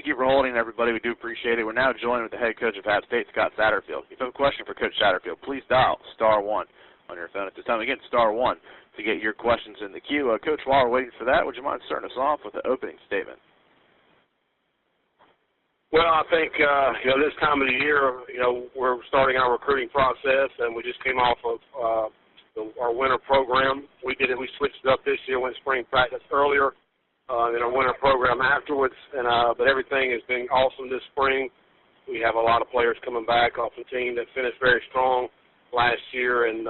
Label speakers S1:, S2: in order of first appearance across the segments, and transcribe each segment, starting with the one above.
S1: thank you for holding, everybody. We do appreciate it. We're now joined with the head coach of App State, Scott Satterfield. If you have a question for Coach Satterfield, please dial *1 on your phone at this time. Again, *1 to get your questions in the queue. Coach, while we're waiting for that, would you mind starting us off with the opening statement?
S2: Well, I think, this time of the year, we're starting our recruiting process, and we just came off of our winter program. We switched it up this year, went spring practice earlier in our winter program afterwards, but everything has been awesome this spring. We have a lot of players coming back off the team that finished very strong last year, and,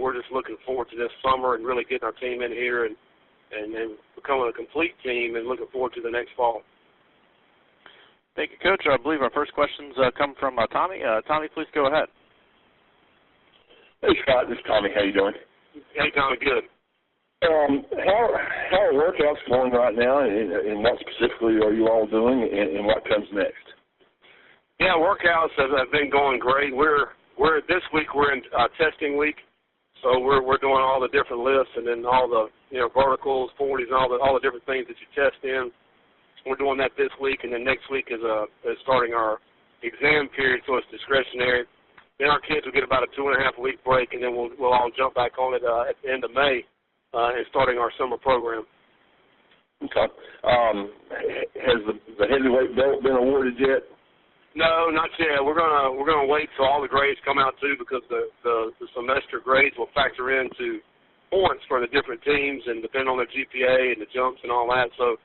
S2: we're just looking forward to this summer and really getting our team in here and becoming a complete team and looking forward to the next fall.
S1: Thank you, Coach. I believe our first questions come from Tommy. Tommy, please go ahead.
S3: Hey, Scott. This is Tommy. How you doing?
S2: Hey, Tommy. Good.
S3: How are workouts going right now, and what specifically are you all doing, and what comes next?
S2: Yeah, workouts have been going great. This week we're in testing week, so we're doing all the different lifts and then all the verticals, 40s, and all the different things that you test in. We're doing that this week, and then next week is starting our exam period, so it's discretionary. Then our kids will get about a 2.5-week break, and then we'll all jump back on it at the end of May and starting our summer program.
S3: Okay. Has the heavyweight belt been awarded yet?
S2: No, not yet. We're gonna wait till all the grades come out too, because the semester grades will factor into points for the different teams and depend on their GPA and the jumps and all that. So,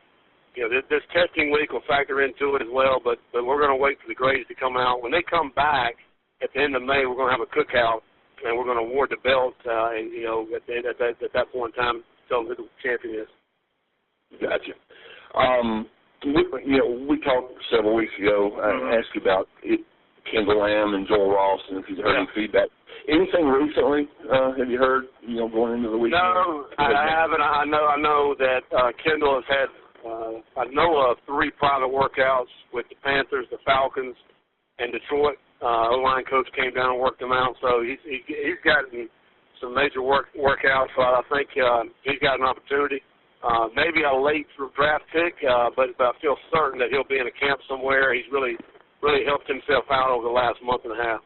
S2: this testing week will factor into it as well, but we're going to wait for the grades to come out. When they come back at the end of May, we're going to have a cookout, and we're going to award the belt, at that point in time, tell them who the champion is.
S3: Gotcha. We talked several weeks ago. I asked you about Kendall Lamb and Joel Ross, and if you've heard any feedback. Anything recently? Have you heard? Going into the weekend?
S2: No, I haven't. I know that Kendall has had. I know of 3 private workouts with the Panthers, the Falcons, and Detroit. O-line coach came down and worked them out, so he's gotten some major workouts. So I think he's got an opportunity. Maybe a late draft pick, but I feel certain that he'll be in a camp somewhere. He's really helped himself out over the last month and a half.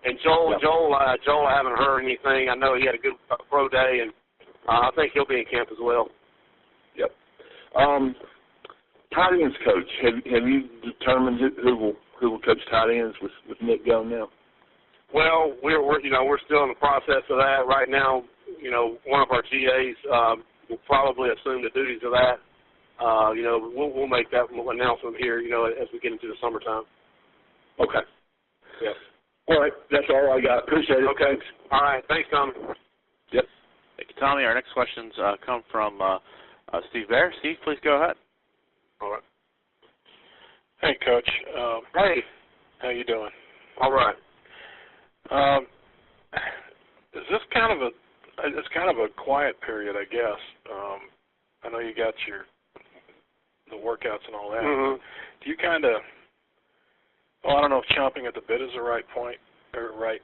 S2: And Joel, I haven't heard anything. I know he had a good pro day, and I think he'll be in camp as well.
S3: Yep. Tight ends coach, have you determined who will coach tight ends with Nick going now?
S2: Well, we're still in the process of that right now. One of our GAs will probably assume the duties of that. We'll make that announcement here, as we get into the summertime.
S3: Okay.
S2: Yeah.
S3: All right, that's all I got. Appreciate it.
S2: Okay.
S3: Thanks.
S2: All right. Thanks, Tommy.
S1: Yep. Thank you, Tommy. Our next questions come from Steve Bear. Steve, please go ahead.
S4: All right. Hey, Coach.
S2: Hey.
S4: How you doing?
S2: All right.
S4: Is this it's kind of a quiet period, I guess. I know you got the workouts and all that.
S2: Mm-hmm.
S4: Do you I don't know if chomping at the bit is the right point or right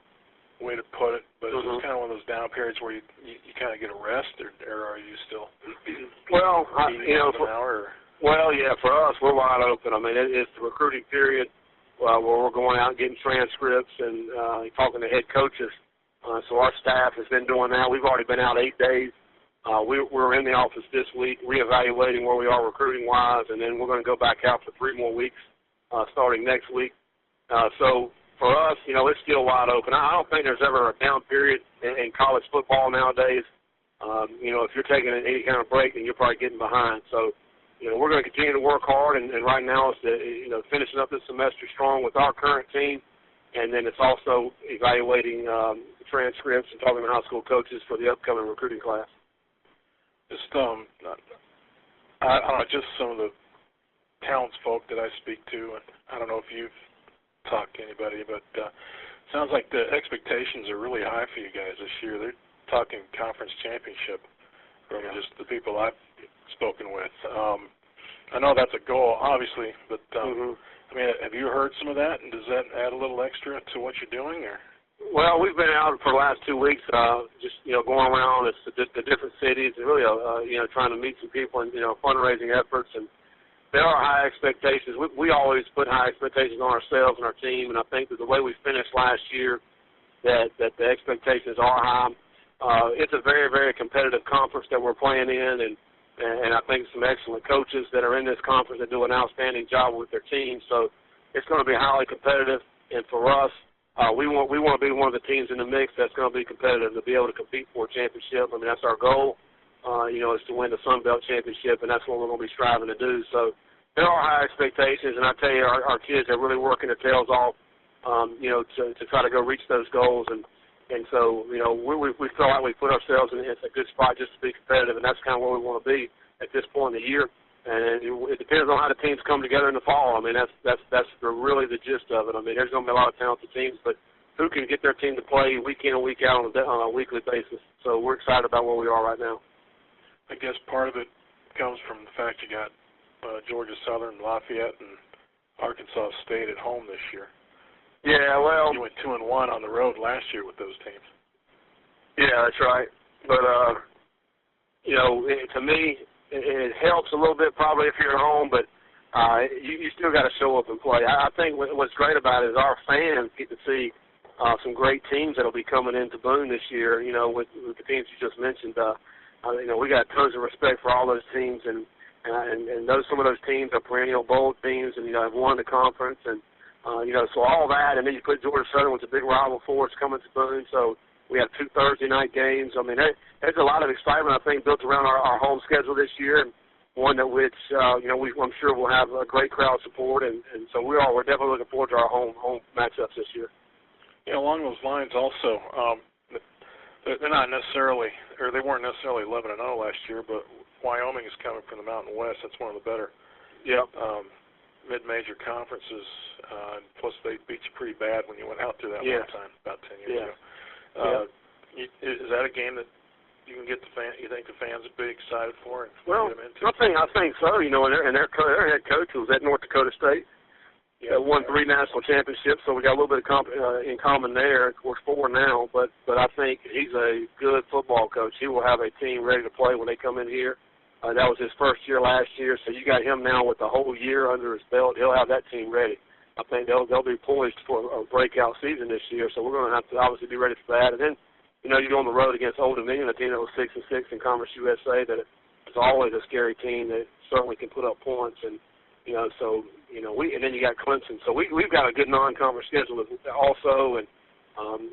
S4: way to put it, but is this kind of one of those down periods where you kind of get a rest, or are you still?
S2: Well,
S4: yeah,
S2: for us, we're wide open. I mean, it's the recruiting period where we're going out and getting transcripts and talking to head coaches. So our staff has been doing that. We've already been out 8 days. We're in the office this week reevaluating where we are recruiting-wise, and then we're going to go back out for 3 more weeks starting next week. So for us, it's still wide open. I don't think there's ever a down period in college football nowadays. If you're taking any kind of break, then you're probably getting behind. So, we're going to continue to work hard, and right now it's finishing up this semester strong with our current team, and then it's also evaluating transcripts and talking to high school coaches for the upcoming recruiting class.
S4: Just I don't know, just some of the townsfolk that I speak to, and I don't know if you've talked to anybody, but sounds like the expectations are really high for you guys this year. They're talking conference championship from just the people I've spoken with. I know that's a goal, obviously, but I mean, have you heard some of that, and does that add a little extra to what you're doing, or?
S2: Well, we've been out for the last 2 weeks, just going around the different cities and really trying to meet some people and fundraising efforts, and there are high expectations. We always put high expectations on ourselves and our team, and I think that the way we finished last year, that the expectations are high. It's a very, very competitive conference that we're playing in, and I think some excellent coaches that are in this conference that do an outstanding job with their team. So it's going to be highly competitive, and for us, we want to be one of the teams in the mix that's going to be competitive, to be able to compete for a championship. I mean, that's our goal, is to win the Sun Belt Championship, and that's what we're going to be striving to do. So there are high expectations, and I tell you, our kids are really working their tails off, to try to go reach those goals. And so, we feel like we put ourselves in a good spot just to be competitive, and that's kind of where we want to be at this point in the year. And it depends on how the teams come together in the fall. I mean, that's really the gist of it. I mean, there's going to be a lot of talented teams, but who can get their team to play week in and week out on a weekly basis? So we're excited about where we are right now.
S4: I guess part of it comes from the fact you got Georgia Southern, Lafayette, and Arkansas State at home this year.
S2: Yeah, well,
S4: you went 2-1 on the road last year with those teams.
S2: Yeah, that's right. But to me, it helps a little bit probably if you're at home, but you still got to show up and play. I think what's great about it is our fans get to see some great teams that will be coming into Boone this year. With the teams you just mentioned. We got tons of respect for all those teams, and some of those teams are perennial bowl teams, and have won the conference, and so all that, and then you put Georgia Southern, which is a big rival for us, coming to Boone. So we have 2 Thursday night games. I mean, there's a lot of excitement, I think, built around our home schedule this year, and one that which I'm sure we'll have a great crowd support, and so we're definitely looking forward to our home matchups this year.
S4: Yeah, along those lines, also, they're not necessarily, or they weren't necessarily 11-0 last year, but Wyoming is coming from the Mountain West. That's one of the better.
S2: Yeah.
S4: Mid-major conferences, plus they beat you pretty bad when you went out there that one time about 10 years ago. Is that a game that you can get you think the fans would be excited for and get them into?
S2: I think so. And their head coach was at North Dakota State. Won 3 national championships, so we got a little bit in common there. Of course, 4 now, but I think he's a good football coach. He will have a team ready to play when they come in here. That was his first year last year, so you got him now with the whole year under his belt. He'll have that team ready. I think they'll be poised for a breakout season this year, so we're going to have to obviously be ready for that. And then, you go on the road against Old Dominion, a team that was 6-6 in Conference USA, that is always a scary team that certainly can put up points. And and then you got Clemson. So we've got a good non-conference schedule also, and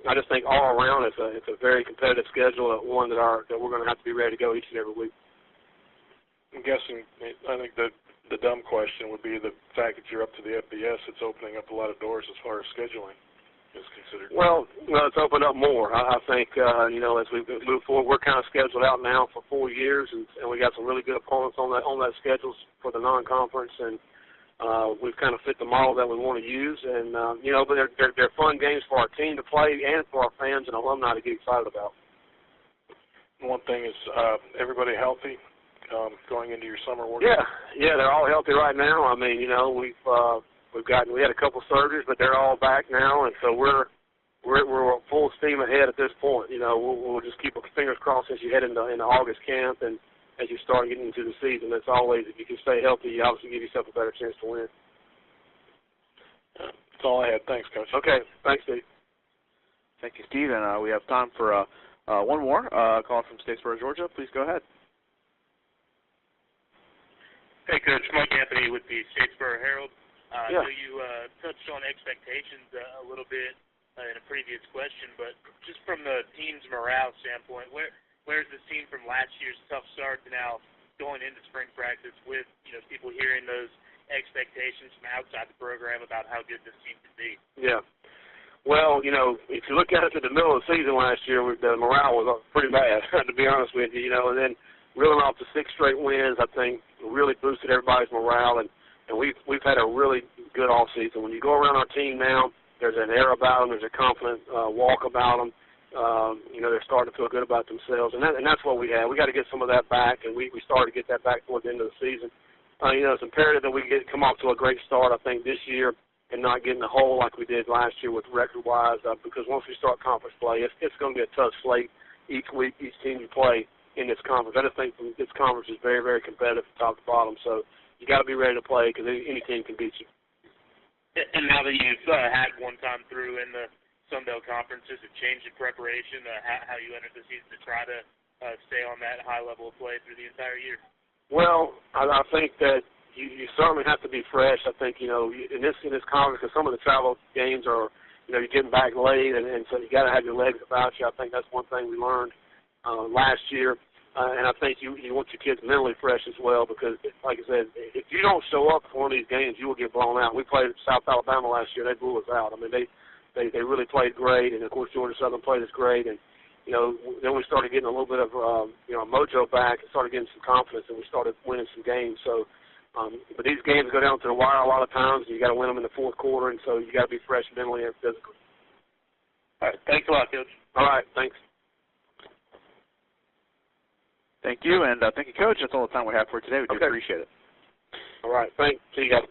S2: I just think all around it's a very competitive schedule, one that we're going to have to be ready to go each and every week.
S4: I'm guessing, I think the dumb question would be the fact that you're up to the FBS. It's opening up a lot of doors as far as scheduling is considered.
S2: Well, it's opened up more. I think, as we move forward, we're kind of scheduled out now for 4 years, and we got some really good opponents on that schedule for the non-conference, and we've kind of fit the model that we want to use. And, but they're fun games for our team to play and for our fans and alumni to get excited about.
S4: One thing is everybody healthy? Going into your summer work?
S2: Yeah, they're all healthy right now. I mean, we had a couple surgeries, but they're all back now, and so we're full steam ahead at this point. We'll just keep our fingers crossed as you head into August camp and as you start getting into the season. It's always, if you can stay healthy, you obviously give yourself a better chance to win.
S4: That's all I had. Thanks, Coach.
S2: Okay, thanks, Steve.
S1: Thank you, Steve. And we have time for one more call from Statesboro, Georgia. Please go ahead.
S5: Hey, Coach. Mike Anthony with the Statesboro Herald. I know you touched on expectations a little bit in a previous question, but just from the team's morale standpoint, where's this team from last year's tough start to now going into spring practice with people hearing those expectations from outside the program about how good this team can be?
S2: Yeah. Well, if you look at it at the middle of the season last year, the morale was pretty bad, to be honest with you, and then reeling off the 6 straight wins, I think, really boosted everybody's morale, and we've had a really good off season. When you go around our team now, there's an air about them, there's a confident walk about them. They're starting to feel good about themselves, and that's what we had. We got to get some of that back, and we started to get that back toward the end of the season. It's imperative that we come off to a great start, I think, this year, and not get in the hole like we did last year with record-wise, because once we start conference play, it's going to be a tough slate each week, each team you play. in this conference. I just think this conference is very, very competitive from top to bottom. So you got to be ready to play because any team can beat you.
S5: And now that you've had one time through in the Sun Belt Conference, has it changed in preparation, how you entered the season to try to stay on that high level of play through the entire year?
S2: Well, I think that you certainly have to be fresh. I think, in this conference, because some of the travel games are, you're getting back late, and so you got to have your legs about you. I think that's one thing we learned last year. And I think you want your kids mentally fresh as well because, like I said, if you don't show up for one of these games, you will get blown out. We played South Alabama last year. They blew us out. I mean, they really played great, and, of course, Georgia Southern played us great. And, then we started getting a little bit of, mojo back and started getting some confidence, and we started winning some games. So, but these games go down to the wire a lot of times, and you got to win them in the fourth quarter, and so you got to be fresh mentally and physically.
S5: All right. Thanks a lot, Coach.
S2: All right. Thanks.
S1: Thank you, and thank you, Coach. That's all the time we have for today. We do appreciate it.
S2: All right. Thanks. See you guys.